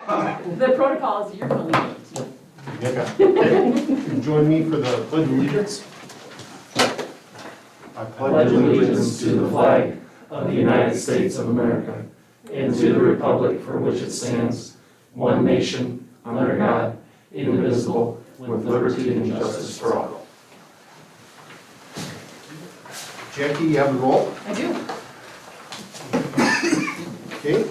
The protocol is you're going to Join me for the pledge of allegiance. I pledge allegiance to the flag of the United States of America and to the republic for which it stands, one nation, under God, indivisible, with liberty and justice for all. Jackie, you have the roll? I do. Okay.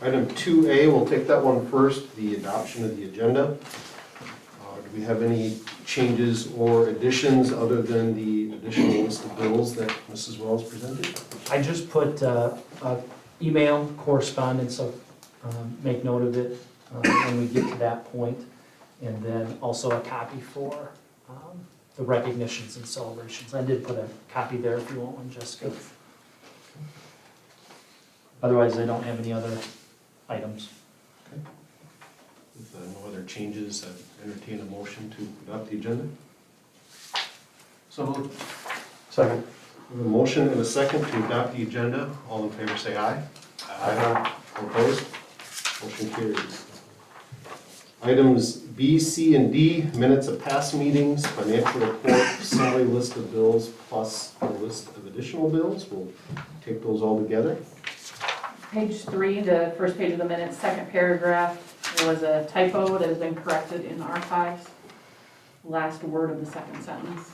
Item 2A, we'll take that one first, the adoption of the agenda. Do we have any changes or additions other than the additional list of bills that Mrs. Wells presented? I just put email correspondence, so make note of it when we get to that point. And then also a copy for the recognitions and celebrations. I did put a copy there if you want one, Jessica. Otherwise, I don't have any other items. Okay. With no other changes, I entertain a motion to adopt the agenda. So moved. Second. We have a motion and a second to adopt the agenda. All in favor say aye. Aye. All opposed? Motion carries. Items B, C, and D, minutes of past meetings, financial report, summary list of bills, plus a list of additional bills. We'll take those all together. Page 3, the first page of the minutes, second paragraph, there was a typo that has been corrected in the archives. Last word of the second sentence.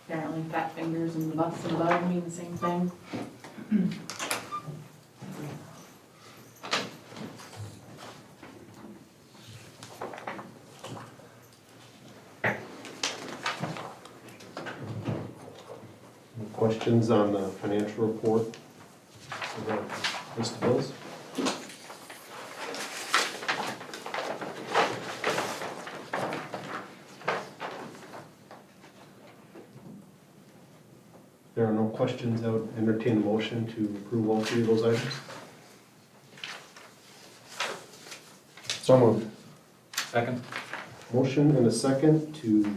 Apparently fat fingers and the butts and above mean the same thing. Any questions on the financial report? The list of bills? There are no questions. I would entertain a motion to approve all three of those items. So moved. Second. Motion and a second to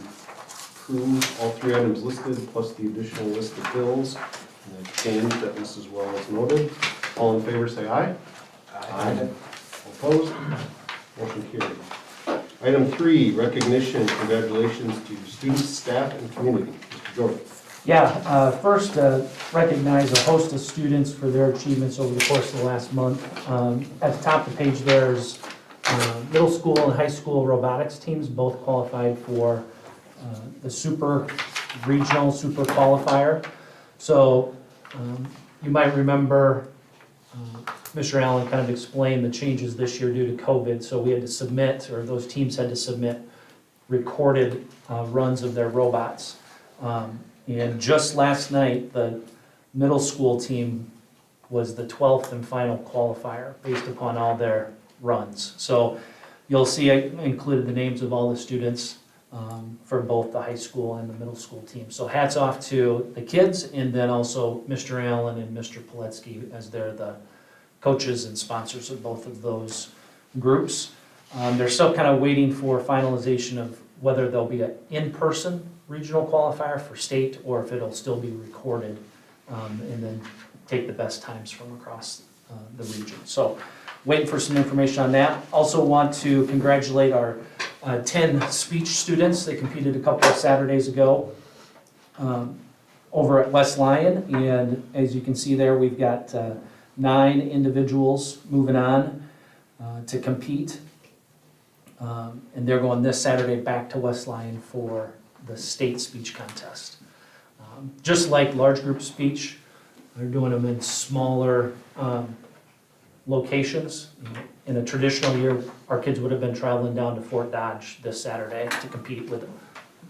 approve all three items listed, plus the additional list of bills and the change that Mrs. Wells noted. All in favor say aye. Aye. Opposed? Motion carried. Item 3, recognition and congratulations to students, staff, and community. Mr. Jordan. Yeah, first recognize a host of students for their achievements over the course of the last month. At the top of the page there's middle school and high school robotics teams, both qualified for the super regional super qualifier. So you might remember Mr. Allen kind of explained the changes this year due to COVID. So we had to submit, or those teams had to submit recorded runs of their robots. And just last night, the middle school team was the 12th and final qualifier based upon all their runs. So you'll see I included the names of all the students for both the high school and the middle school team. So hats off to the kids, and then also Mr. Allen and Mr. Poletsky, as they're the coaches and sponsors of both of those groups. They're still kind of waiting for finalization of whether there'll be an in-person regional qualifier for state, or if it'll still be recorded and then take the best times from across the region. So waiting for some information on that. Also want to congratulate our 10 speech students. They competed a couple of Saturdays ago over at West Lyon, and as you can see there, we've got 9 individuals moving on to compete, and they're going this Saturday back to West Lyon for the state speech contest. Just like large group speech, they're doing them in smaller locations. In a traditional year, our kids would have been traveling down to Fort Dodge this Saturday to compete with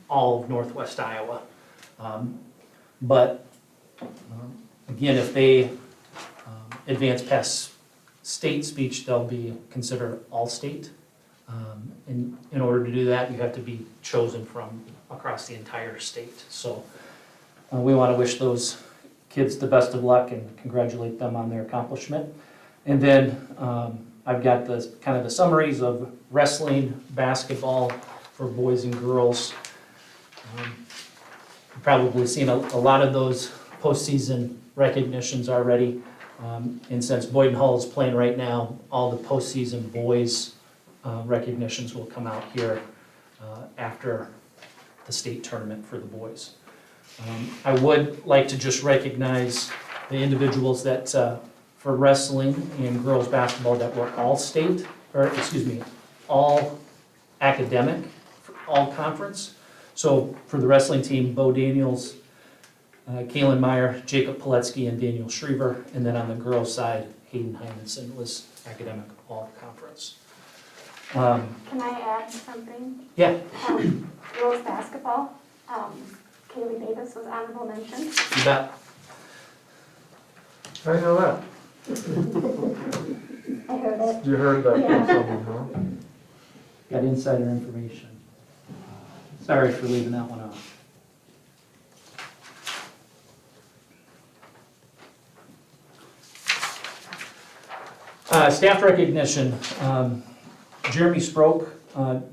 all of Northwest Iowa. But again, if they advance past state speech, they'll be considered all-state. In order to do that, you have to be chosen from across the entire state. So we want to wish those kids the best of luck and congratulate them on their accomplishment. And then I've got the kind of the summaries of wrestling, basketball for boys and girls. You've probably seen a lot of those postseason recognitions already. And since Boyden Hall is playing right now, all the postseason boys recognitions will come out here after the state tournament for the boys. I would like to just recognize the individuals that, for wrestling and girls basketball, that were all state, or excuse me, all academic, all conference. So for the wrestling team, Bo Daniels, Kaylin Meyer, Jacob Poletsky, and Daniel Schriever. And then on the girls' side, Hayden Hymanson was academic all conference. Can I add something? Yeah, Girls basketball, Kaylee Davis was honorable mention. you bet. I know that. I heard it. You heard that Yeah. from someone, huh? Got insider information. Sorry for leaving that one off. Staff recognition. Jeremy Sproke,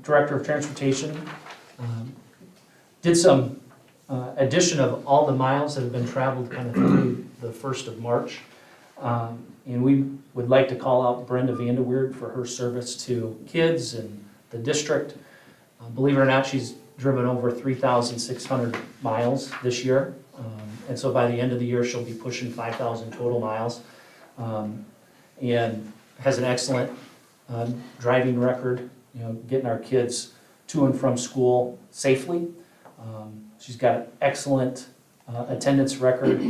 Director of Transportation, did some addition of all the miles that have been traveled kind of through the 1st of March. And we would like to call out Brenda Vanderweerd for her service to kids and the district. Believe it or not, she's driven over 3,600 miles this year. And so by the end of the year, she'll be pushing 5,000 total miles. And has an excellent driving record, you know, getting our kids to and from school safely. She's got an excellent attendance record,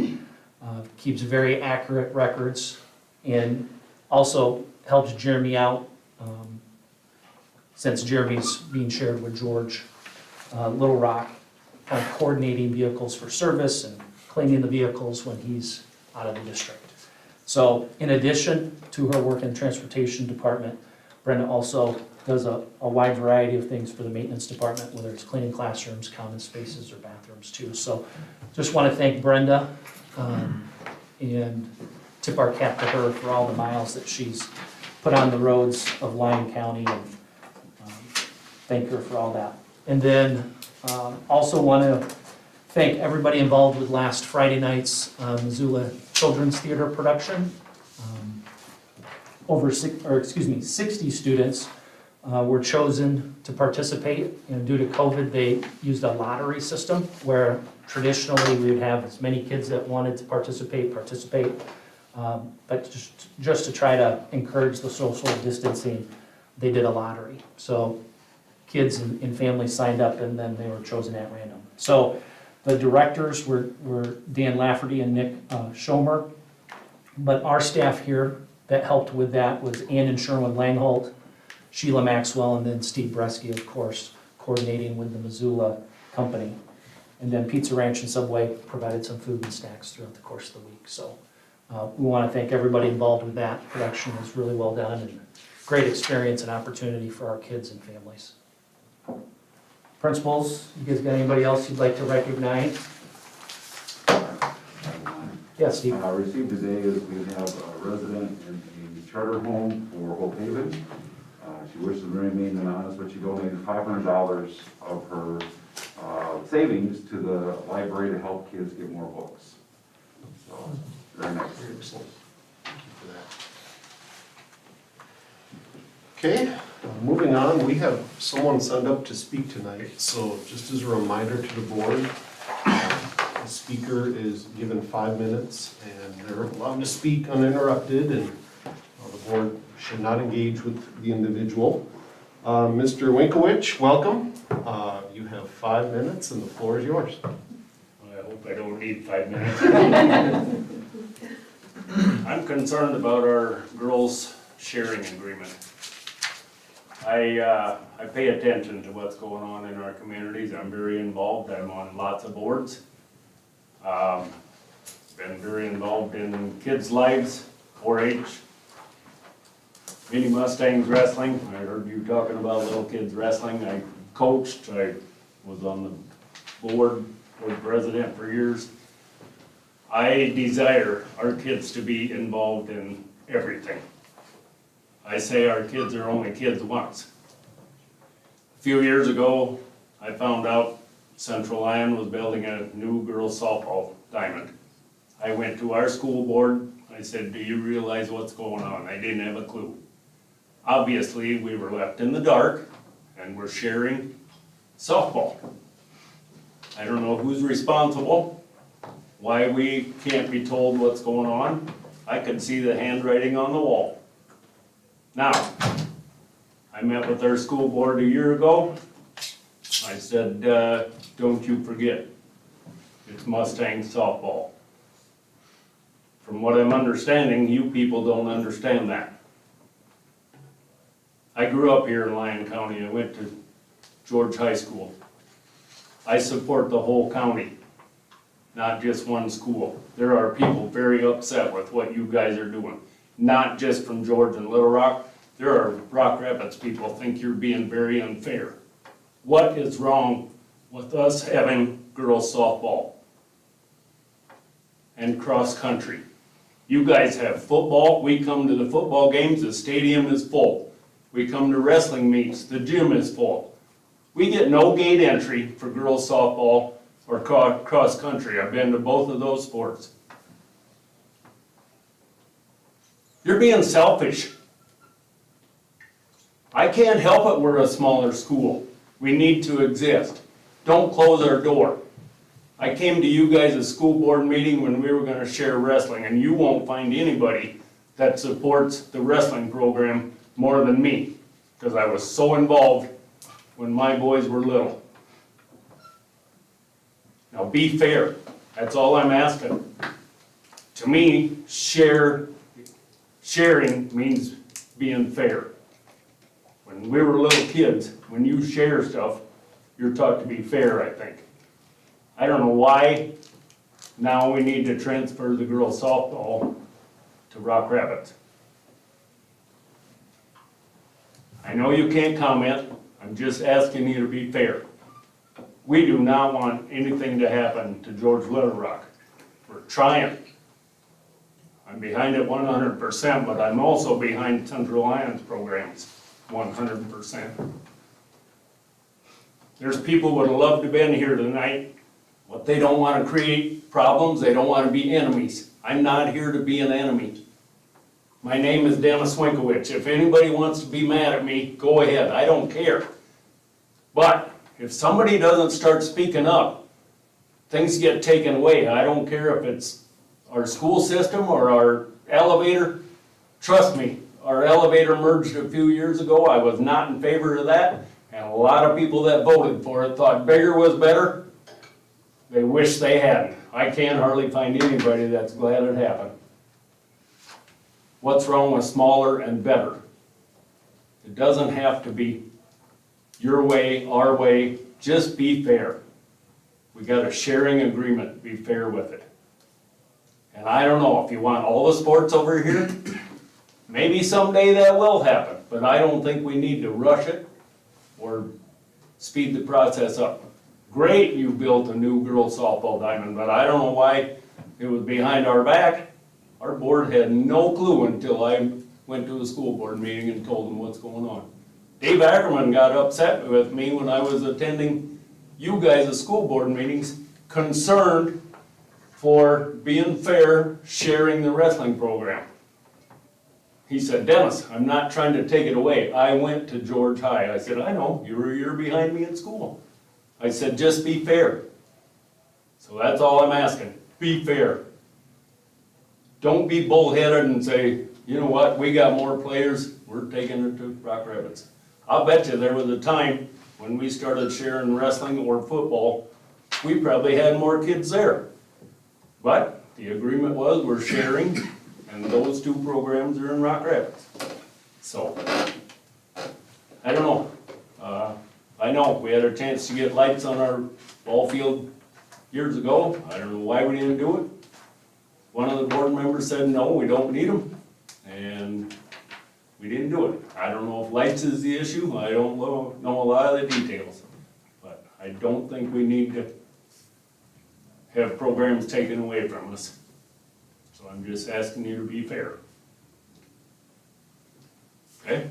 keeps very accurate records, and also helps Jeremy out since Jeremy's being shared with George Little Rock, kind of coordinating vehicles for service and cleaning the vehicles when he's out of the district. So in addition to her work in the transportation department, Brenda also does a wide variety of things for the maintenance department, whether it's cleaning classrooms, common spaces, or bathrooms too. So just want to thank Brenda and tip our cap to her for all the miles that she's put on the roads of Lyon County, and thank her for all that. And then also want to thank everybody involved with last Friday night's Missoula Children's Theater production. Over 60 students were chosen to participate. You know, due to COVID, they used a lottery system where traditionally we would have as many kids that wanted to participate. But just to try to encourage the social distancing, they did a lottery. So kids and families signed up, and then they were chosen at random. So the directors were Dan Lafferty and Nick Schomer. But our staff here that helped with that was Ann and Sherwin Langholt, Sheila Maxwell, and then Steve Bresky, of course, coordinating with the Missoula company. And then Pizza Ranch and Subway provided some food and snacks throughout the course of the week. So we want to thank everybody involved with that. Production was really well done, and great experience and opportunity for our kids and families. Principals, you guys got anybody else you'd like to recognize? Yes, Steve. Received today is we have a resident in a charter home for Hope Haven. She wishes to remain anonymous, but she donated $500 of her savings to the library to help kids get more books. So, very nice. Okay, moving on, we have someone signed up to speak tonight, so just as a reminder to the board, the speaker is given 5 minutes, and they're allowed to speak uninterrupted, and the board should not engage with the individual. Mr. Winkowicz, welcome. You have 5 minutes, and the floor is yours. I hope I don't need 5 minutes. I'm concerned about our girls' sharing agreement. I pay attention to what's going on in our communities. I'm very involved. I'm on lots of boards. Been very involved in kids' lives, 4-H, Mini Mustangs wrestling. I heard you talking about little kids wrestling. I coached. I was on the board, was president for years. I desire our kids to be involved in everything. I say our kids are only kids once. A few years ago, I found out Central Lyon was building a new girls softball diamond. I went to our school board, I said, do you realize what's going on? I didn't have a clue. Obviously, we were left in the dark, and we're sharing softball. I don't know who's responsible, why we can't be told what's going on. I could see the handwriting on the wall. Now, I met with our school board a year ago. I said, don't you forget, it's Mustang softball. From what I'm understanding, you people don't understand that. I grew up here in Lyon County. I went to George High School. I support the whole county, not just one school. There are people very upset with what you guys are doing, not just from George and Little Rock. There are Rock Rapids people think you're being very unfair. What is wrong with us having girls softball and cross country? You guys have football. We come to the football games, the stadium is full. We come to wrestling meets, the gym is full. We get no gate entry for girls softball or cross country. I've been to both of those sports. You're being selfish. I can't help it, we're a smaller school. We need to exist. Don't close our door. I came to you guys' school board meeting when we were gonna share wrestling, and you won't find anybody that supports the wrestling program more than me, because I was so involved when my boys were little. Now be fair, that's all I'm asking. To me, sharing means being fair. When we were little kids, when you share stuff, you're taught to be fair, I think. I don't know why now we need to transfer the girls softball to Rock Rapids. I know you can't comment, I'm just asking you to be fair. We do not want anything to happen to George Little Rock. We're trying. I'm behind it 100%, but I'm also behind Central Lyon's programs 100%. There's people who would have loved to have been here tonight, but they don't want to create problems, they don't want to be enemies. I'm not here to be an enemy. My name is Dennis Winkowicz. If anybody wants to be mad at me, go ahead, I don't care. But if somebody doesn't start speaking up, things get taken away. I don't care if it's our school system or our elevator. Trust me, our elevator merged a few years ago. I was not in favor of that. And a lot of people that voted for it thought bigger was better. They wish they hadn't. I can't hardly find anybody that's glad it happened. What's wrong with smaller and better? It doesn't have to be your way, our way, just be fair. We got a sharing agreement, be fair with it. And I don't know, if you want all the sports over here, maybe someday that will happen, but I don't think we need to rush it or speed the process up. Great, you built a new girls softball diamond, but I don't know why it was behind our back. Our board had no clue until I went to a school board meeting and told them what's going on. Dave Ackerman got upset with me when I was attending you guys' school board meetings, concerned for being fair, sharing the wrestling program. He said, Dennis, I'm not trying to take it away. I went to George High. I said, I know, you were a year behind me at school. I said, just be fair. So that's all I'm asking, be fair. Don't be bullheaded and say, you know what, we got more players, we're taking it to Rock Rapids. I'll bet you there was a time when we started sharing wrestling or football, we probably had more kids there. But the agreement was we're sharing, and those two programs are in Rock Rapids. So, I don't know. I know we had a chance to get lights on our ball field years ago. I don't know why we didn't do it. One of the board members said, no, we don't need them, and we didn't do it. I don't know if lights is the issue, I don't know a lot of the details, but I don't think we need to have programs taken away from us. So I'm just asking you to be fair. Okay?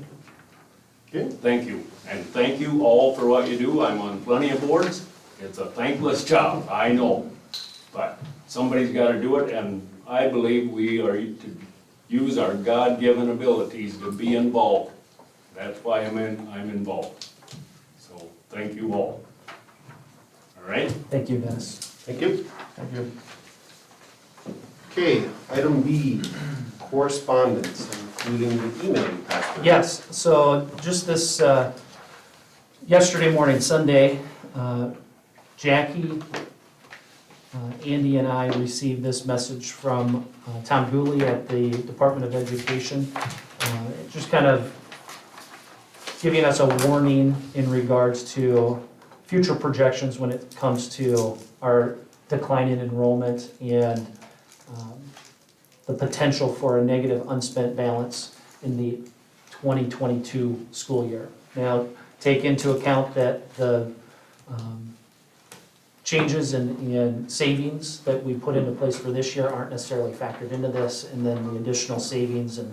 Okay. Thank you, and thank you all for what you do. I'm on plenty of boards. It's a thankless job, I know, but somebody's gotta do it, and I believe we are to use our God-given abilities to be involved. That's why I'm involved. So, thank you all. All right? Thank you, Dennis. Thank you. Thank you. Okay, item B, correspondence, including the email you passed. Yes, so just this, yesterday morning, Sunday, Jackie, Andy and I received this message from Tom Gooley at the Department of Education. Just kind of giving us a warning in regards to future projections when it comes to our decline in enrollment and the potential for a negative unspent balance in the 2022 school year. Now, take into account that the changes in savings that we put into place for this year aren't necessarily factored into this, and then the additional savings and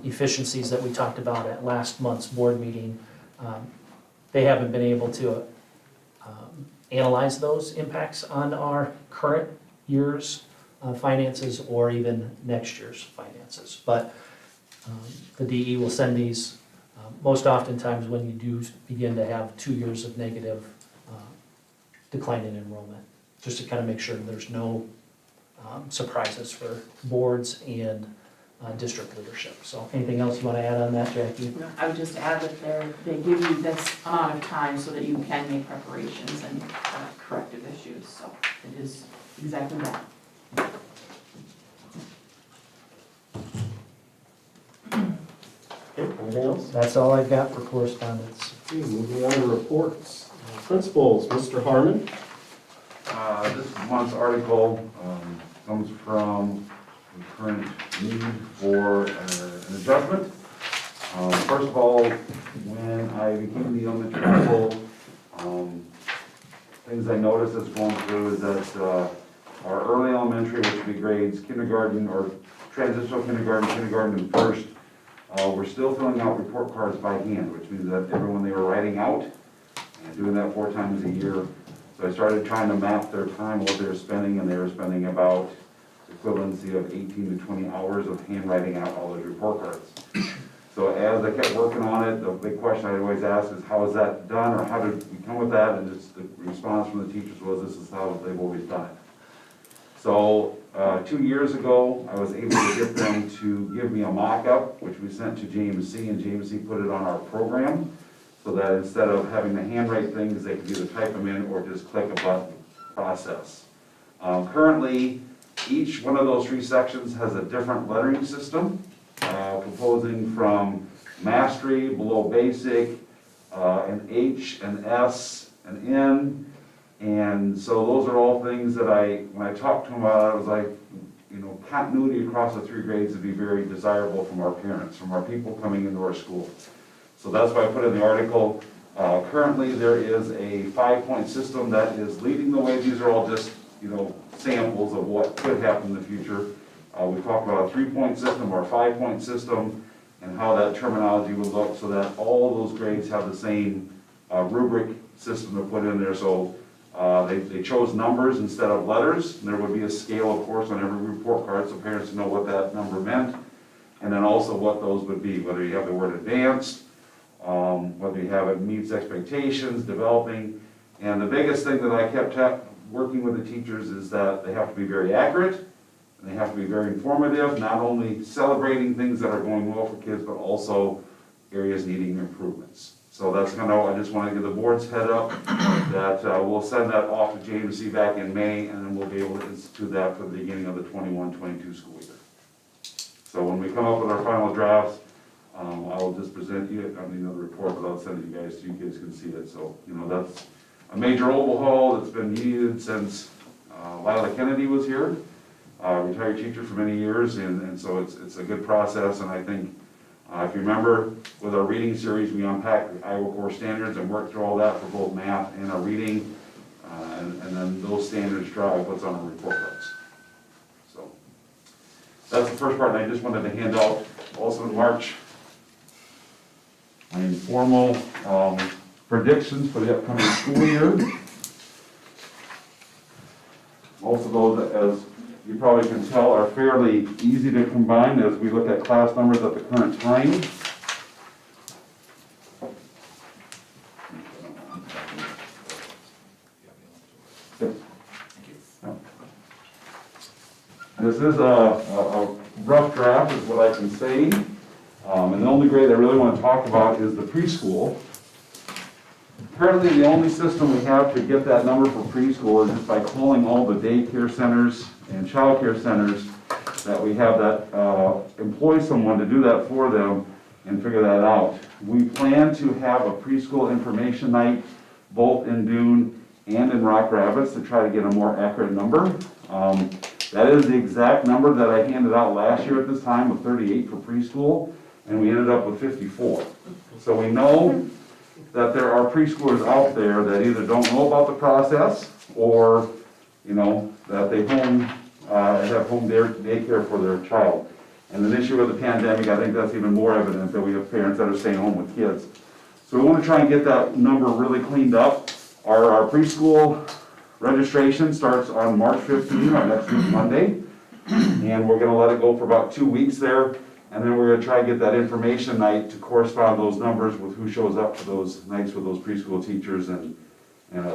efficiencies that we talked about at last month's board meeting, they haven't been able to analyze those impacts on our current year's finances or even next year's finances. But the DE will send these most oftentimes when you do begin to have 2 years of negative decline in enrollment, just to kind of make sure there's no surprises for boards and district leadership. So anything else you want to add on that, Jackie? No, I would just add that they give you this amount of time so that you can make preparations and corrective issues, so it is exactly that. Okay, anything else? That's all I've got for correspondence. Okay, moving on to reports. Principals, Mr. Harmon. This month's article comes from the current need for an adjustment. First of all, when I became the elementary principal, things I noticed as going through is that our early elementary, which would be grades kindergarten or transitional kindergarten, kindergarten and first, we're still filling out report cards by hand, which means that everyone they were writing out and doing that 4 times a year. So I started trying to map their time, what they were spending, and they were spending about equivalency of 18 to 20 hours of handwriting out all those report cards. So as I kept working on it, the big question I always ask is, how is that done, or how did we come with that? And just the response from the teachers was, this is how they've always done it. So 2 years ago, I was able to get them to give me a mock-up, which we sent to JMC, and JMC put it on our program, so that instead of having to handwrite things, they could either type them in or just click a button process. Currently, each one of those 3 sections has a different lettering system, composing from mastery, below basic, an H, an S, an N. And so those are all things that when I talked to them about it, I was like, you know, continuity across the 3 grades would be very desirable from our parents, from our people coming into our school. So that's why I put in the article. Currently, there is a 5-point system that is leading the way. These are all just, you know, samples of what could happen in the future. We talked about a 3-point system or a 5-point system and how that terminology would look so that all those grades have the same rubric system to put in there. So they chose numbers instead of letters. And there would be a scale, of course, on every report card so parents know what that number meant. And then also what those would be, whether you have the word advanced, whether you have it meets expectations, developing. And the biggest thing that I kept working with the teachers is that they have to be very accurate, and they have to be very informative, not only celebrating things that are going well for kids, but also areas needing improvements. So that's kind of, I just want to give the board's head up that we'll send that off to JMC back in May, and then we'll be able to institute that for the beginning of the 21-22 school year. So when we come up with our final drafts, I'll just present you, I mean, the report, but I'll send it to you guys so you guys can see it. So, you know, that's a major overhaul that's been needed since Lila Kennedy was here, retired teacher for many years, and so it's a good process. And I think, if you remember, with our reading series, we unpacked the Iowa core standards and worked through all that for both math and our reading, and then those standards drive what's on our report cards. So that's the first part, and I just wanted to hand out also in March my informal predictions for the upcoming school year. Most of those, as you probably can tell, are fairly easy to combine as we look at class numbers at the current time. This is a rough draft is what I can say. And the only grade I really want to talk about is the preschool. Currently, the only system we have to get that number for preschool is just by calling all the daycare centers and childcare centers that we have that employ someone to do that for them and figure that out. We plan to have a preschool information night both in Dune and in Rock Rapids to try to get a more accurate number. That is the exact number that I handed out last year at this time of 38 for preschool, and we ended up with 54. So we know that there are preschoolers out there that either don't know about the process or, you know, that they have home daycare for their child. And then this year with the pandemic, I think that's even more evident that we have parents that are staying home with kids. So we want to try and get that number really cleaned up. Our preschool registration starts on March 15, our next week, Monday. And we're going to let it go for about 2 weeks there. And then we're going to try and get that information night to correspond those numbers with who shows up to those nights with those preschool teachers and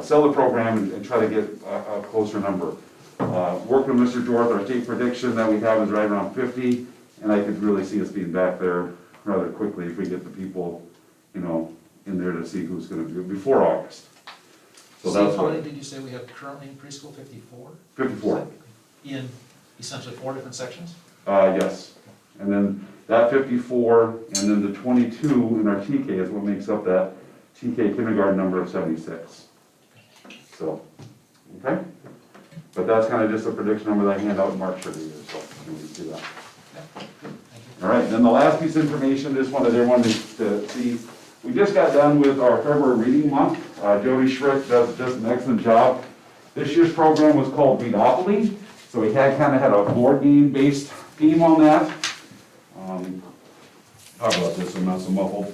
sell the program and try to get a closer number. Working with Mr. George, our state prediction that we have is right around 50. And I could really see us being back there rather quickly if we get the people, you know, in there to see who's going to do it before August. So that's How what, many did you say we have currently in preschool? 54? 54. In essentially 4 different sections? Yes. And then that 54 and then the 22 in our TK is what makes up that TK kindergarten number of 76. So, okay? But that's kind of just a prediction number that I hand out in March every year, so you can see that. Yeah, good, thank you. All right, then the last piece of information, just wanted everyone to see, we just got done with our February reading month. Jody Schrick does an excellent job. This year's program was called Readopoly, so we kind of had a board game based theme on that. Talk about this, I'm not so muffled.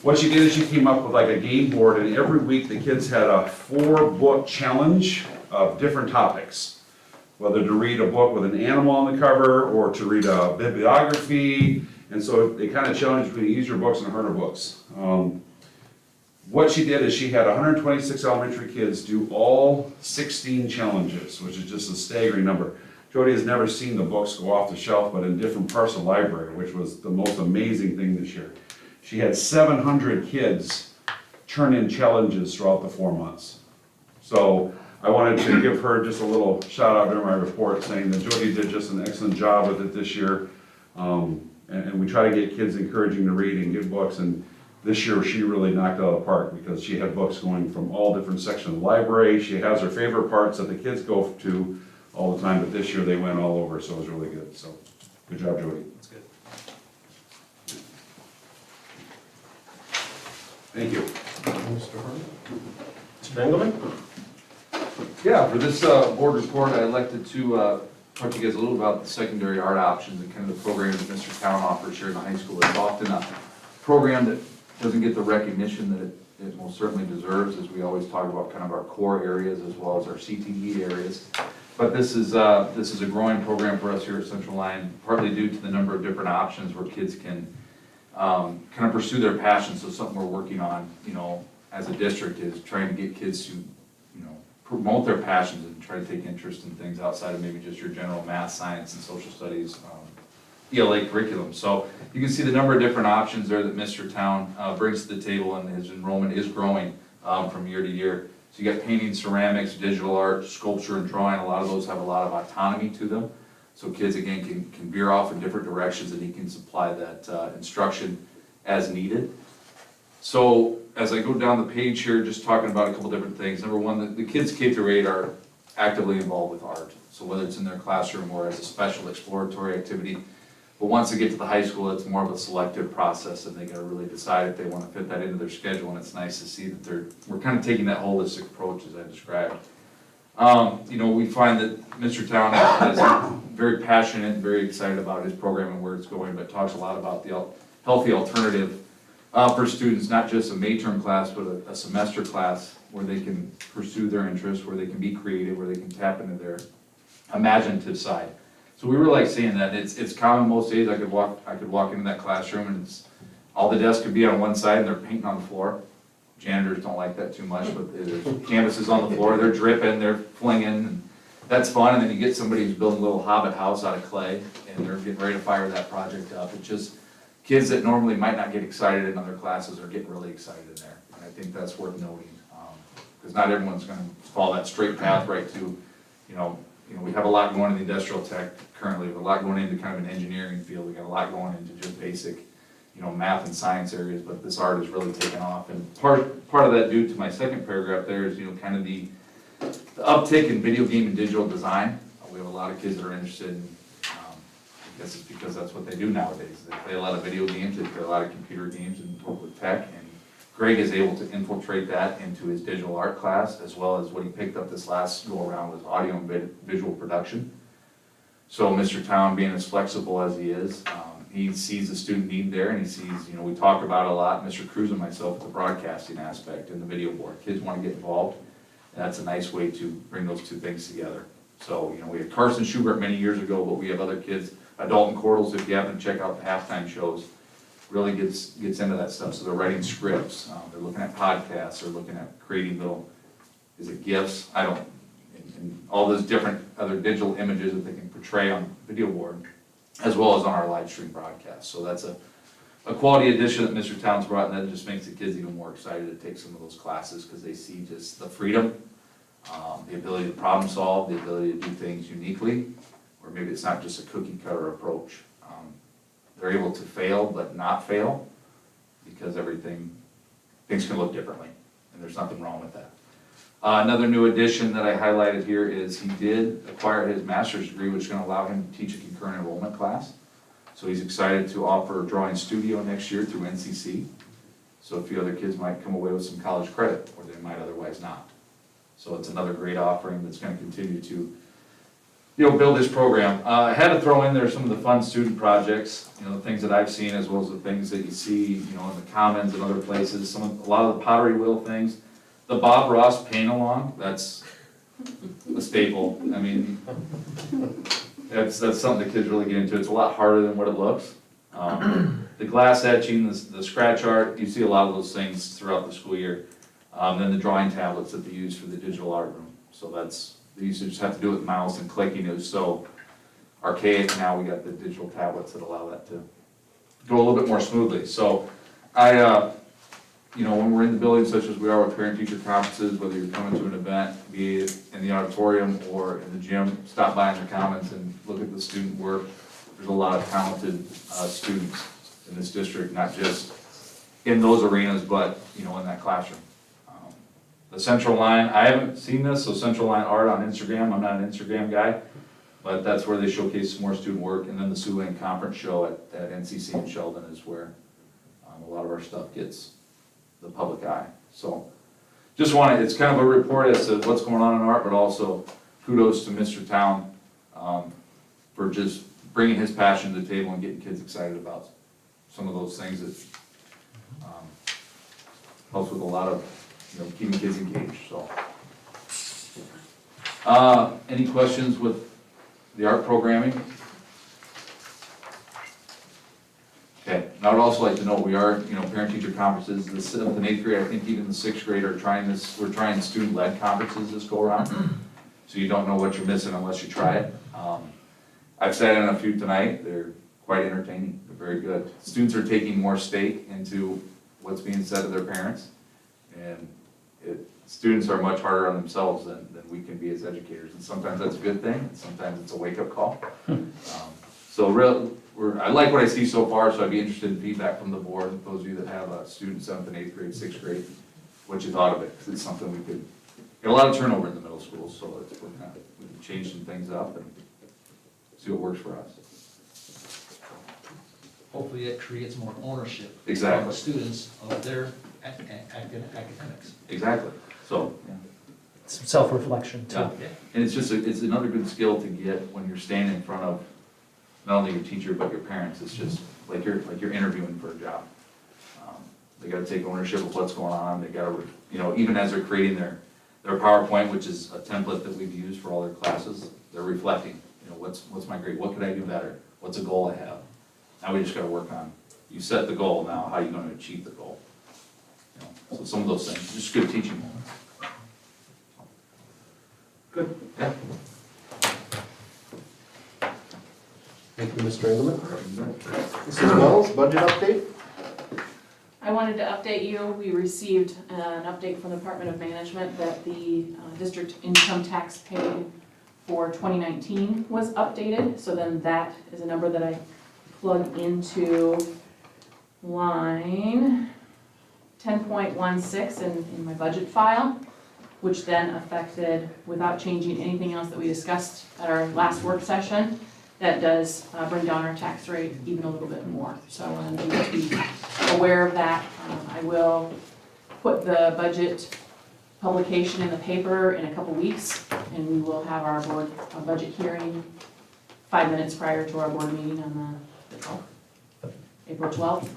What she did is she came up with like a game board, and every week the kids had a 4-book challenge of different topics. Whether to read a book with an animal on the cover or to read a bibliography. And so they kind of challenged between easier books and harder books. What she did is she had 126 elementary kids do all 16 challenges, which is just a staggering number. Jody has never seen the books go off the shelf, but in different parts of the library, which was the most amazing thing this year. She had 700 kids turn in challenges throughout the 4 months. So I wanted to give her just a little shout out in my report saying that Jody did just an excellent job with it this year. And we try to get kids encouraging to read and get books. And this year she really knocked it out of the park because she had books going from all different sections of the library. She has her favorite parts that the kids go to all the time, but this year they went all over, so it was really good. So good job, Jody. That's good. Thank you. Mr. Harmon? Mr. Engelmann? Yeah, for this board report, I elected to talk to you guys a little about the secondary art options and kind of the program that Mr. Town offers here in the high school. It's often a program that doesn't get the recognition that it most certainly deserves, as we always talk about kind of our core areas as well as our CTE areas. But this is a growing program for us here at Central Lyon, partly due to the number of different options where kids can kind of pursue their passions. So something we're working on, you know, as a district is trying to get kids to, you know, promote their passions and try to take interest in things outside of maybe just your general math, science, and social studies ELA curriculum. So you can see the number of different options there that Mr. Town brings to the table, and his enrollment is growing from year to year. So you got painting, ceramics, digital art, sculpture, and drawing. A lot of those have a lot of autonomy to them. So kids, again, can veer off in different directions, and he can supply that instruction as needed. So as I go down the page here, just talking about a couple different things. Number one, the kids K-8 are actively involved with art. So whether it's in their classroom or as a special exploratory activity. But once they get to the high school, it's more of a selective process, and they gotta really decide if they wanna fit that into their schedule, and it's nice to see that we're kind of taking that holistic approach as I described. You know, we find that Mr. Town is very passionate and very excited about his program and where it's going, but talks a lot about the healthy alternative for students, not just a May term class, but a semester class where they can pursue their interests, where they can be creative, where they can tap into their imaginative side. So we were like saying that it's common most days. I could walk into that classroom and all the desks could be on one side and they're painting on the floor. Janitors don't like that too much, but there's canvases on the floor, they're dripping, they're flinging, and that's fun. And then you get somebody who's building a little hobbit house out of clay and they're getting ready to fire that project up. It's just kids that normally might not get excited in other classes are getting really excited in there. And I think that's worth noting, because not everyone's gonna follow that straight path right to, we have a lot going in the industrial tech currently, we have a lot going into kind of an engineering field, we got a lot going into just basic, math and science areas, but this art is really taken off. And part of that due to my second paragraph there is, kind of the uptick in video game and digital design. We have a lot of kids that are interested in, I guess it's because that's what they do nowadays. They play a lot of video games, they play a lot of computer games and work with tech, and Greg is able to infiltrate that into his digital art class, as well as what he picked up this last go around was audio and visual production. So Mr. Town, being as flexible as he is, he sees the student need there, and he sees, we talk about a lot, Mr. Cruz and myself, the broadcasting aspect and the video board. Kids want to get involved, and that's a nice way to bring those two things together. So, we had Carson Schubert many years ago, but we have other kids, Dalton Cordles, if you happen to check out the halftime shows, really gets into that stuff. So they're writing scripts, they're looking at podcasts, they're looking at creating little, GIFs? And all those different other digital images that they can portray on video board, as well as on our live stream broadcast. So that's a quality addition that Mr. Towns brought, and that just makes the kids even more excited to take some of those classes, because they see just the freedom, the ability to problem solve, the ability to do things uniquely, or maybe it's not just a cookie cutter approach. They're able to fail but not fail, because things can look differently, and there's nothing wrong with that. Another new addition that I highlighted here is he did acquire his master's degree, which is going to allow him to teach a concurrent enrollment class. So he's excited to offer a drawing studio next year through NCC. So a few other kids might come away with some college credit, or they might otherwise not. So it's another great offering that's going to continue to build this program. I had to throw in there some of the fun student projects, the things that I've seen, as well as the things that you see, in the commons and other places. A lot of the pottery wheel things. The Bob Ross paint along, that's a staple. I mean, that's something the kids really get into. It's a lot harder than what it looks. The glass etching, the scratch art, you see a lot of those things throughout the school year. Then the drawing tablets that they use for the digital art room. So they used to just have to do it with mouse and clicking. It was so archaic. Now we got the digital tablets that allow that to go a little bit more smoothly. So when we're in the building such as we are with parent-teacher conferences, whether you're coming to an event, be it in the auditorium or in the gym, stop by in the commons and look at the student work. There's a lot of talented students in this district, not just in those arenas, but in that classroom. The Central Line, I haven't seen this, so Central Line Art on Instagram, I'm not an Instagram guy, but that's where they showcase some more student work. And then the Sioux Lane Conference show at NCC in Sheldon is where a lot of our stuff gets the public eye. So just it's kind of a report as to what's going on in art, but also kudos to Mr. Town for just bringing his passion to the table and getting kids excited about some of those things that helps with a lot of keeping kids engaged. So any questions with the art programming? Okay, and I would also like to note we are, parent-teacher conferences, the 7th and 8th grade, I think even the 6th grade are trying this, we're trying student-led conferences this go around. So you don't know what you're missing unless you try it. I've sat in a few tonight, they're quite entertaining, they're very good. Students are taking more stake into what's being said to their parents, and students are much harder on themselves than we can be as educators, and sometimes that's a good thing, and sometimes it's a wake-up call. I like what I see so far, so I'd be interested in feedback from the board, those of you that have a student 7th and 8th grade, 6th grade, what you thought of it, because it's something we could, get a lot of turnover in the middle school, so we can change some things up and see what works for us. Hopefully it creates more ownership. Exactly. From the students of their academics. Exactly, so, yeah. Some self-reflection too. Yeah. And it's another good skill to get when you're standing in front of not only your teacher, but your parents. It's just like you're interviewing for a job. They gotta take ownership of what's going on, they gotta, even as they're creating their PowerPoint, which is a template that we've used for all their classes, they're reflecting, what's my grade, what could I do better, what's a goal I have? Now we just gotta work on, you set the goal, now how are you gonna achieve the goal? So some of those things, just good teaching moments. Good. Yeah. Thank you, Mr. Engelmann. Mrs. Wells, budget update? I wanted to update you, we received an update from the Department of Management that the district income tax paid for 2019 was updated, so then that is a number that I plug into line 10.16 in my budget file, which then affected, without changing anything else that we discussed at our last work session, that does bring down our tax rate even a little bit more. So I wanted you to be aware of that. I will put the budget publication in the paper in a couple weeks, and we will have our board budget hearing 5 minutes prior to our board meeting on the 12th, April 12th.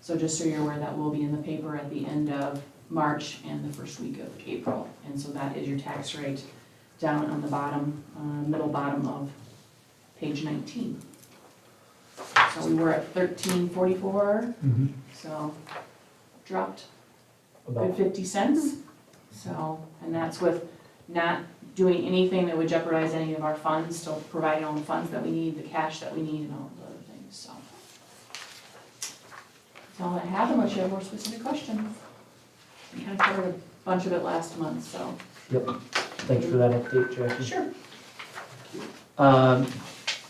So just so you're aware, that will be in the paper at the end of March and the first week of April. And so that is your tax rate down on the bottom, middle bottom of page 19. So we were at 1344, so dropped a good About 50 cents. So, and that's with not doing anything that would jeopardize any of our funds, still providing all the funds that we need, the cash that we need, and all the other things, so. That's all I have, unless you have more specific questions. We kind of covered a bunch of it last month, so. Yep, thanks for that update, Jackie. Sure.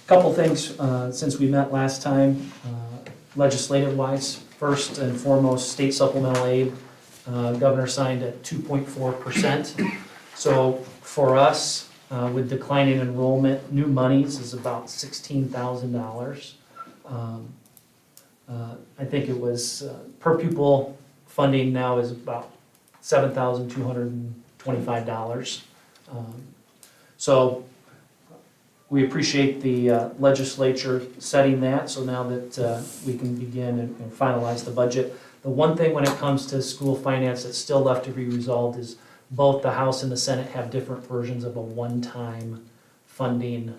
Couple things, since we met last time, legislative-wise. First and foremost, state supplemental aid, governor signed at 2.4%. So for us, with declining enrollment, new monies is about $16,000. I think it was, per pupil funding now is about $7,225. So we appreciate the legislature setting that, so now that we can begin and finalize the budget. The one thing when it comes to school finance that's still left to be resolved is both the House and the Senate have different versions of a one-time funding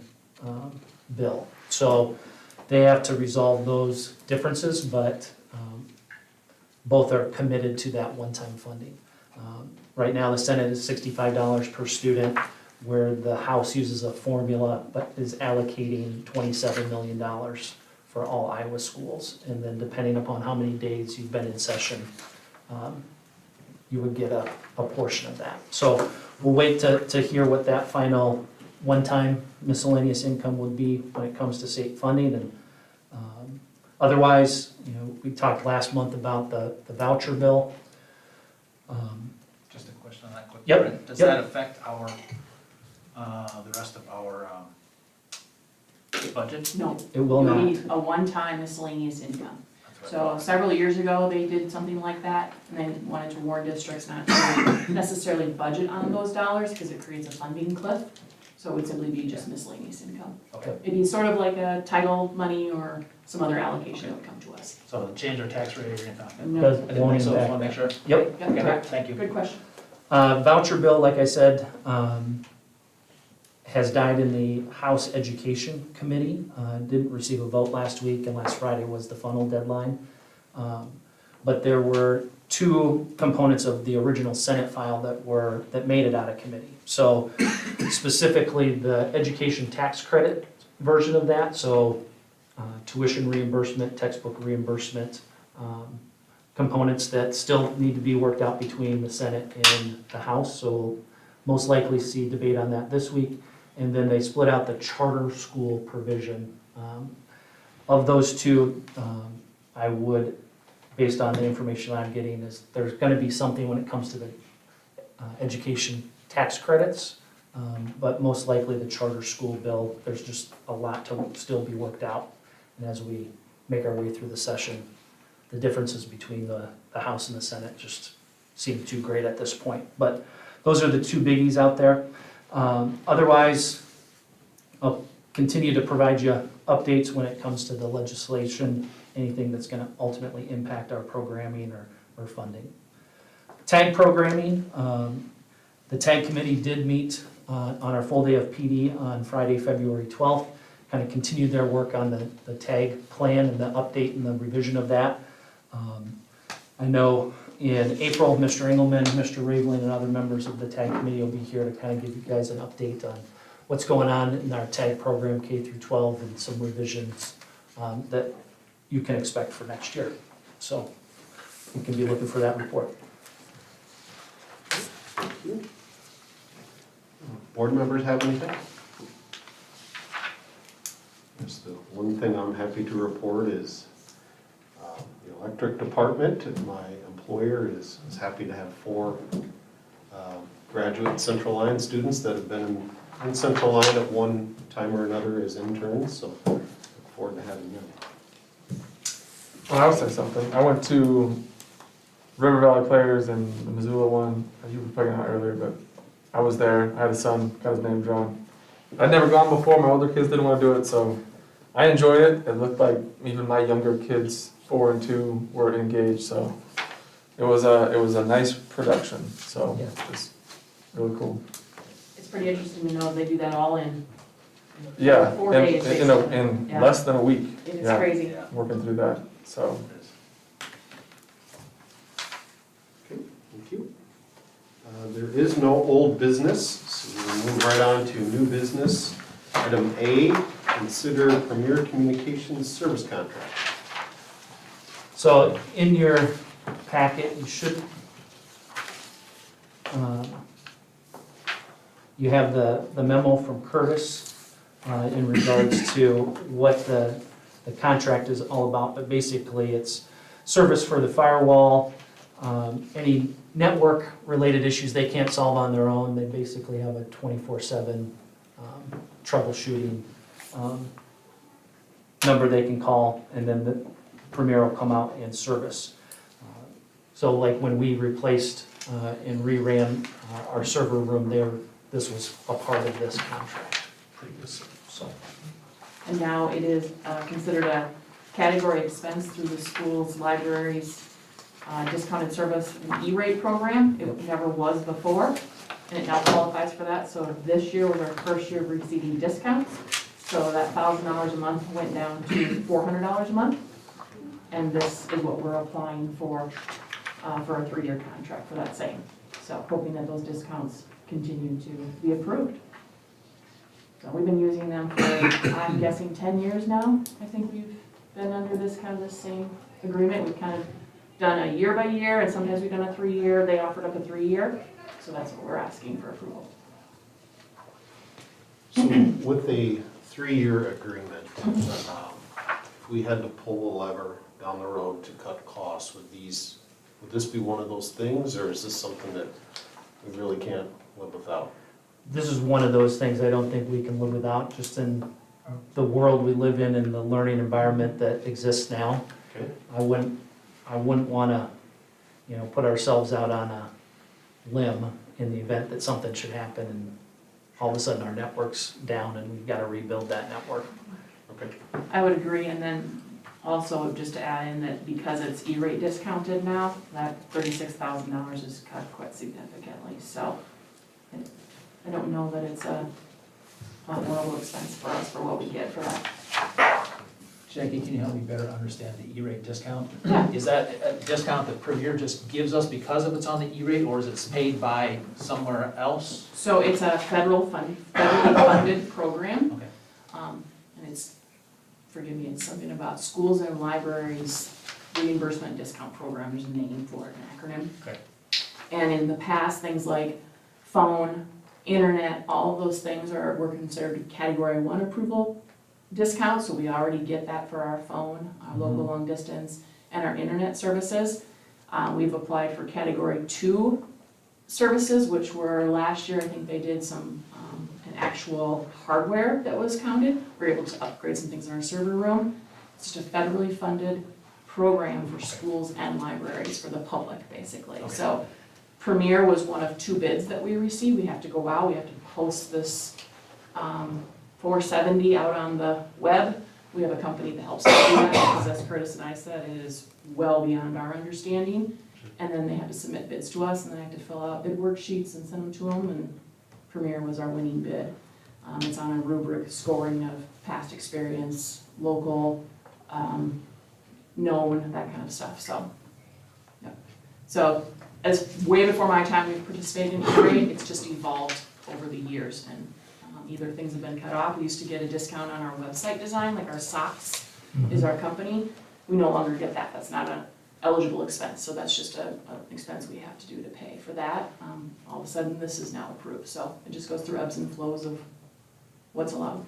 bill. So they have to resolve those differences, but both are committed to that one-time funding. Right now, the Senate is $65 per student, where the House uses a formula but is allocating $27 million for all Iowa schools. And then depending upon how many days you've been in session, you would get a portion of that. So we'll wait to hear what that final one-time miscellaneous income would be when it comes to state funding. And otherwise, we talked last month about the voucher bill. Just a question on that quick. Yep, Does yep. that affect our, the rest of our budget? No. It will You not. need a one-time miscellaneous income. That's what I So thought. several years ago, they did something like that, and they wanted to warn districts not to necessarily budget on those dollars, because it creates a funding cliff. So it would simply be just miscellaneous income. Okay, It'd be sort of like a title money or some other allocation that would come to us. so change our tax rate or anything? No. Does- I didn't think so, just wanna make sure. Yep. Yep, Okay, correct. thank you. Good question. Voucher bill, like I said, has died in the House Education Committee. Didn't receive a vote last week, and last Friday was the funnel deadline. But there were two components of the original Senate file that made it out of committee. So specifically, the education tax credit version of that, so tuition reimbursement, textbook reimbursement, components that still need to be worked out between the Senate and the House. So we'll most likely see debate on that this week. And then they split out the charter school provision. Of those two, I would, based on the information I'm getting, is there's gonna be something when it comes to the education tax credits, but most likely the charter school bill, there's just a lot to still be worked out. And as we make our way through the session, the differences between the House and the Senate just seem too great at this point. But those are the two biggies out there. Otherwise, I'll continue to provide you updates when it comes to the legislation, anything that's going to ultimately impact our programming or or funding. Tag programming, the tag committee did meet on our full day of PD on Friday, February 12th, kind of continued their work on the tag plan and the update and the revision of that. I know in April, Mr. Engelman, Mr. Raveling, and other members of the tag committee will be here to kind of give you guys an update on what's going on in our tag program K through 12 and some revisions that you can expect for next year. So you can be looking for that report. Thank you. Board members have anything? Just the one thing I'm happy to report is the electric department, and my employer is happy to have 4 graduate Central Lyon students that have been in Central Lyon at one time or another as interns, so look forward to having them. Well, I would say something. I went to River Valley Players and the Missoula one. You were playing out earlier, but I was there. I had a son, got his name drawn. I'd never gone before. My older kids didn't want to do it, so I enjoyed it. It looked like even my younger kids, 4 and 2, were engaged. So it was a nice production. So Yeah. just really cool. It's pretty interesting to know they do that all in Yeah, 4 in, days. in, in Yeah. less than a week. It is Yeah, crazy. working through that. So Okay, thank you. There is no old business, so we'll move right on to new business. Item A, consider Premier Communications service contract. So in your packet, you should, you have the memo from Curtis in regards to what the contract is all about, but basically it's service for the firewall, any network-related issues they can't solve on their own, they basically have a 24/7 troubleshooting number they can call, and then the Premier will come out and service. So like when we replaced and reran our server room there, this was a part of this contract previously, so. And now it is considered a category expense through the school's libraries discounted service and E-rate program. It never was before, and it now qualifies for that. So this year was our first year of receiving discounts. So that $1,000 a month went down to $400 a month. And this is what we're applying for a 3-year contract for that same. So hoping that those discounts continue to be approved. So we've been using them for, I'm guessing, 10 years now. I think we've been under this kind of the same agreement. We've kind of done a year by year, and sometimes we've done a 3-year. They offered up a 3-year, so that's what we're asking for approval. So with a 3-year agreement, if we had to pull a lever down the road to cut costs, would this be one of those things, or is this something that we really can't live without? This is one of those things I don't think we can live without, just in the world we live in and the learning environment that exists now. Okay. I wouldn't wanna, put ourselves out on a limb in the event that something should happen and all of a sudden our network's down and we've gotta rebuild that network. Okay. I would agree, and then also just to add in that because it's E-rate discounted now, that $36,000 is cut quite significantly. So I don't know that it's a horrible expense for us for what we get for that. Jackie, can you help me better understand the E-rate discount? Yeah. Is that a discount that Premier just gives us because of it's on the E-rate, or is it paid by somewhere else? So it's a federally funded program. Okay. And it's, forgive me, it's something about schools and libraries reimbursement discount program. There's a name for it, an acronym. Okay. And in the past, things like phone, internet, all of those things were considered category 1 approval discounts. So we already get that for our phone, our local long distance, and our internet services. We've applied for category 2 services, which were last year, I think they did some, an actual hardware that was counted. We were able to upgrade some things in our server room. It's just a federally funded program for schools and libraries for the public, basically. Okay. So Premier was one of 2 bids that we received. We have to go out, we have to post this 470 out on the web. We have a company that helps us do that, because as Curtis and I said, it is well beyond our understanding. And then they had to submit bids to us, and then I had to fill out bid worksheets and send them to them, and Premier was our winning bid. It's on a rubric scoring of past experience, local, known, that kind of stuff, so. Yeah. So, as way before my time, we've participated in E-rate, it's just evolved over the years, and either things have been cut off. We used to get a discount on our website design, like our socks is our company. We no longer get that, that's not an eligible expense, so that's just an expense we have to do to pay for that. All of a sudden, this is now approved, so it just goes through ebbs and flows of what's allowed.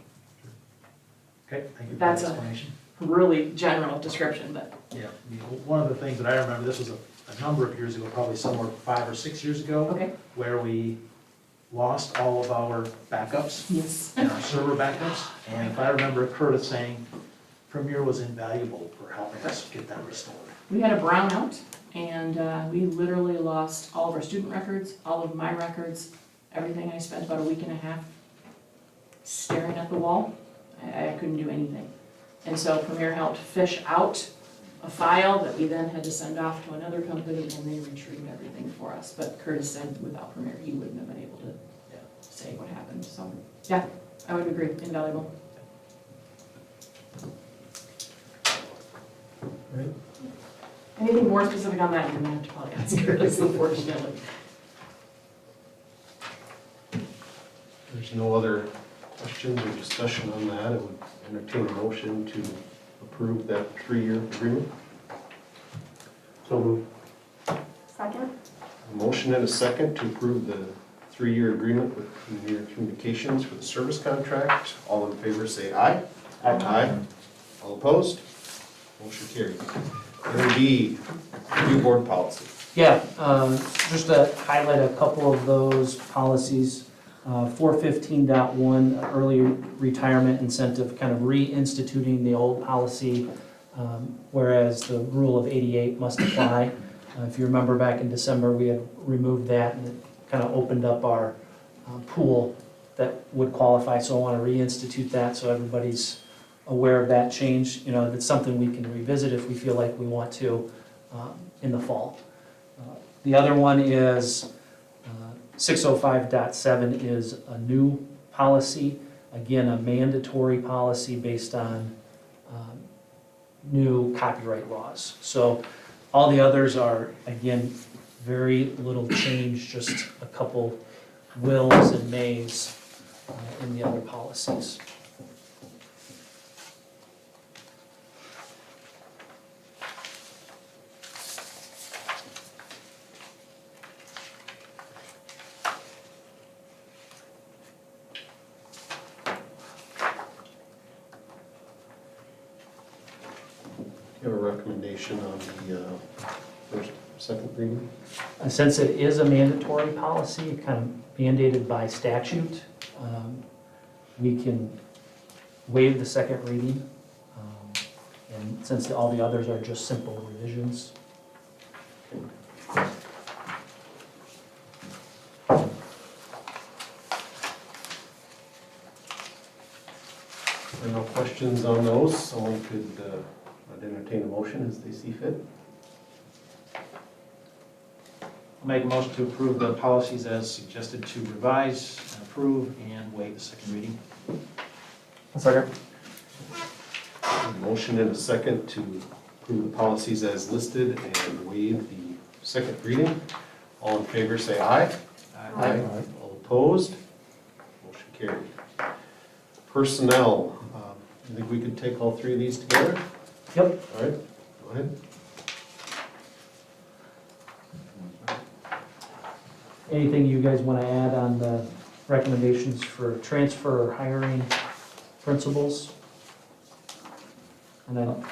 Okay, thank you for That's that a- explanation. Really general description, but Yeah, I mean, one of the things that I remember, this was a number of years ago, probably somewhere 5 or 6 years ago, okay, where we lost all of our backups yes. and our server backups. And if I remember Curtis saying, Premier was invaluable for helping us get that restored. We had a brownout, and we literally lost all of our student records, all of my records, everything. I spent about a week and a half staring at the wall. I couldn't do anything. And so Premier helped fish out a file that we then had to send off to another company, and they retrieved everything for us. But Curtis said without Premier, he wouldn't have been able to say what happened. So, yeah, I would agree, invaluable. Right. Anything more specific on that, you're gonna have to probably ask Curtis, unfortunately. There's no other questions or discussion on that. I would entertain a motion to approve that 3-year agreement. So moved. Second? A motion and a second to approve the 3-year agreement with Premier Communications for the service contract. All in favor say aye. Aye. All opposed? Motion carried. Item B, review board policy. Yeah, just to highlight a couple of those policies. 415.1, early retirement incentive, kind of reinstituting the old policy, whereas the rule of 88 must apply. If you remember back in December, we had removed that, and it kind of opened up our pool that would qualify, so I want to reinstitute that so everybody's aware of that change. You know, it's something we can revisit if we feel like we want to in the fall. The other one is 605.7 is a new policy, again, a mandatory policy based on new copyright laws. So all the others are, again, very little change, just a couple wills and mays in the other policies. Do you have a recommendation on the first, second reading? Since it is a mandatory policy, kind of mandated by statute, we can waive the second reading. And since all the others are just simple revisions. There are no questions on those. Someone could entertain a motion as they see fit. I'll make a motion to approve the policies as suggested to revise, and approve, and waive the second reading. Second. A motion and a second to approve the policies as listed and waive the second reading. All in favor say aye. Aye. All opposed? Motion carried. Personnel, I think we could take all three of these together? Yep. All right, go ahead. Anything you guys want to add on the recommendations for transfer or hiring principals? And then,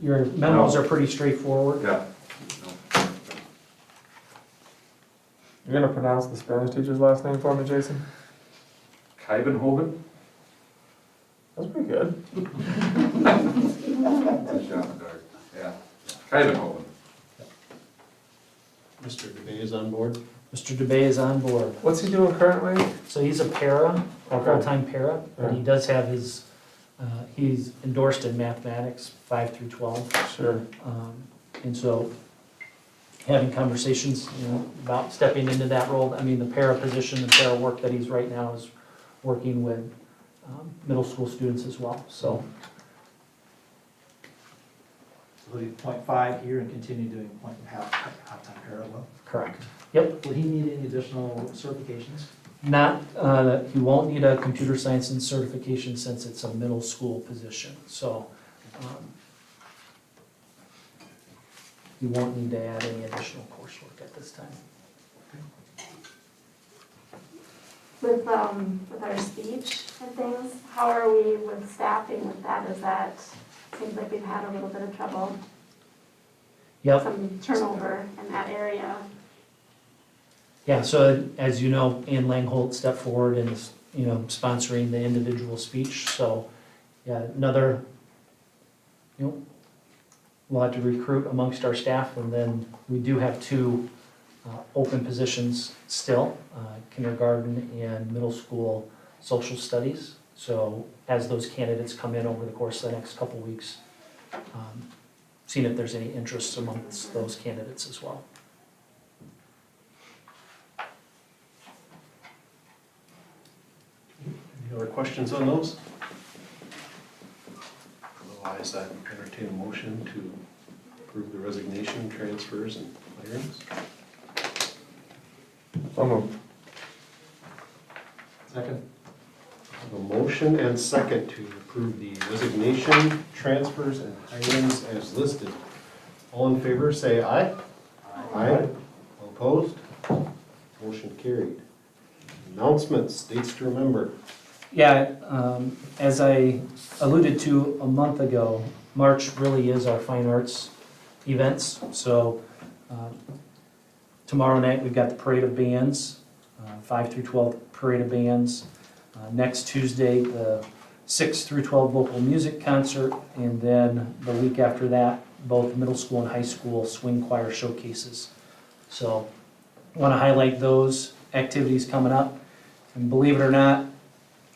your memos are pretty straightforward. Yeah. You're gonna pronounce the Spanish teacher's last name for me, Jason? Kuyvenhoven? That's pretty good. It's a shot in the dark. Yeah. Kuyvenhoven. Mr. DeBay is on board. Mr. DeBay is on board. What's he doing currently? So he's a para, a Okay. full-time para, but he Yeah. does have his, he's endorsed in mathematics, 5 through 12. Sure. And so having conversations, about stepping into that role. I mean, the para position, the para work that he's right now is working with middle school students as well, so. So he'll do .5 here and continue doing half-time parallel. Correct. Yep. Will he need any additional certifications? Not, he won't need a computer science and certification since it's a middle school position, so. He won't need to add any additional coursework at this time. With our speech and things, how are we with staffing with that? Seems like we've had a little bit of trouble, Yep. some turnover in that area. Yeah, so as you know, Ann Langholt stepped forward and is, sponsoring the individual speech, so, yeah, another, we'll have to recruit amongst our staff, and then we do have 2 open positions still, kindergarten and middle school social studies. So as those candidates come in over the course of the next couple weeks, seeing if there's any interest amongst those candidates as well. Any other questions on those? Otherwise, I entertain a motion to approve the resignation, transfers, and hirings. Second. A motion and second to approve the resignation, transfers, and hirings as listed. All in favor, say aye. Aye. All opposed? Motion carried. Announcements, dates to remember. Yeah, as I alluded to a month ago, March really is our fine arts events. So tomorrow night, we've got the Parade of Bands, 5 through 12 Parade of Bands. Next Tuesday, the 6 through 12 local music concert, and then the week after that, both middle school and high school swing choir showcases. So I want to highlight those activities coming up. And believe it or not,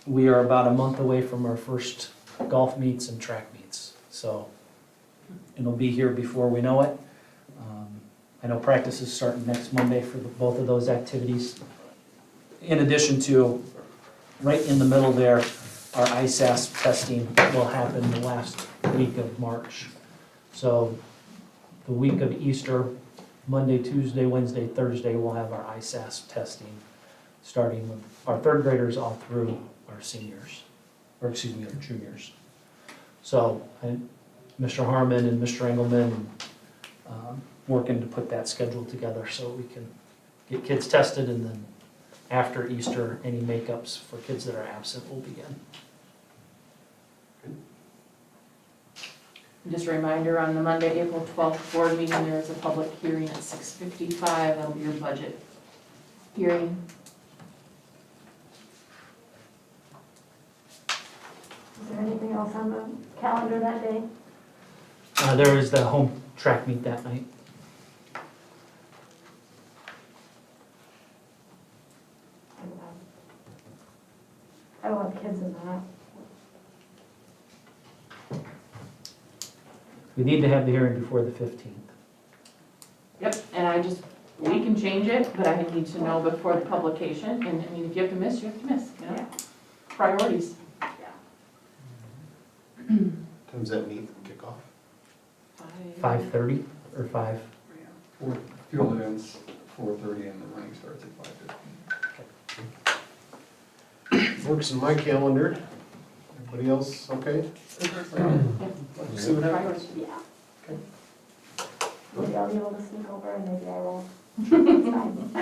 we are about a month away from our first golf meets and track meets. So it'll be here before we know it. I know practice is starting next Monday for both of those activities. In addition to, right in the middle there, our ISASP testing will happen the last week of March. So the week of Easter, Monday, Tuesday, Wednesday, Thursday, we'll have our ISASP testing, starting with our 3rd graders all through our seniors, or excuse me, our juniors. So Mr. Harmon and Mr. Engelman working to put that schedule together so we can get kids tested, and then after Easter, any makeups for kids that are absent will begin. Just a reminder, on the Monday, April 12th board meeting, there is a public hearing at 6:55. That'll be your budget hearing. Is there anything else on the calendar that day? There is the home track meet that night. I will have kids in that. We need to have the hearing before the 15th. Yep, and we can change it, but I need to know before the publication, and I mean, if you have to miss, you have to miss, Yeah. Priorities. Time's that meet and kick off? 5:30 or 5? Field events, 4:30, and the running starts at 5:15. Works in my calendar. Everybody else okay? See what happens. Priorities. Yeah. Okay. Maybe I'll be able to sneak over and maybe I won't. It's fine.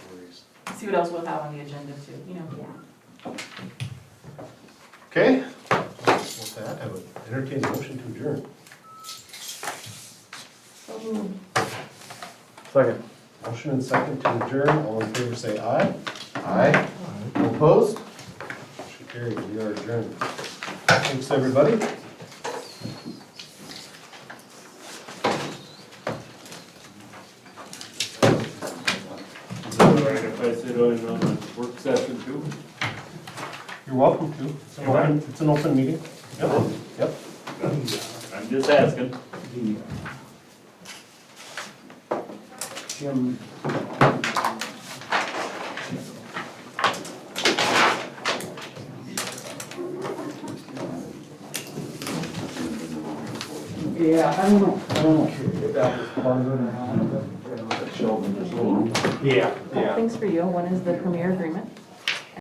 Worries. See what else we'll have on the agenda too, Yeah. Okay, with that, I would entertain a motion to adjourn. So moved. Second. Motion and second to adjourn, all in favor say aye. Aye. All opposed? Motion carried, we are adjourned. Thanks, everybody. Is that all right if I sit on the work session too? You're welcome to. It's an open meeting. Yep. I'm just asking. Jim. Yeah, I don't know if that was part of it or not, but, Sheldon, there's a little yeah, Couple things for you. One is the Premier agreement.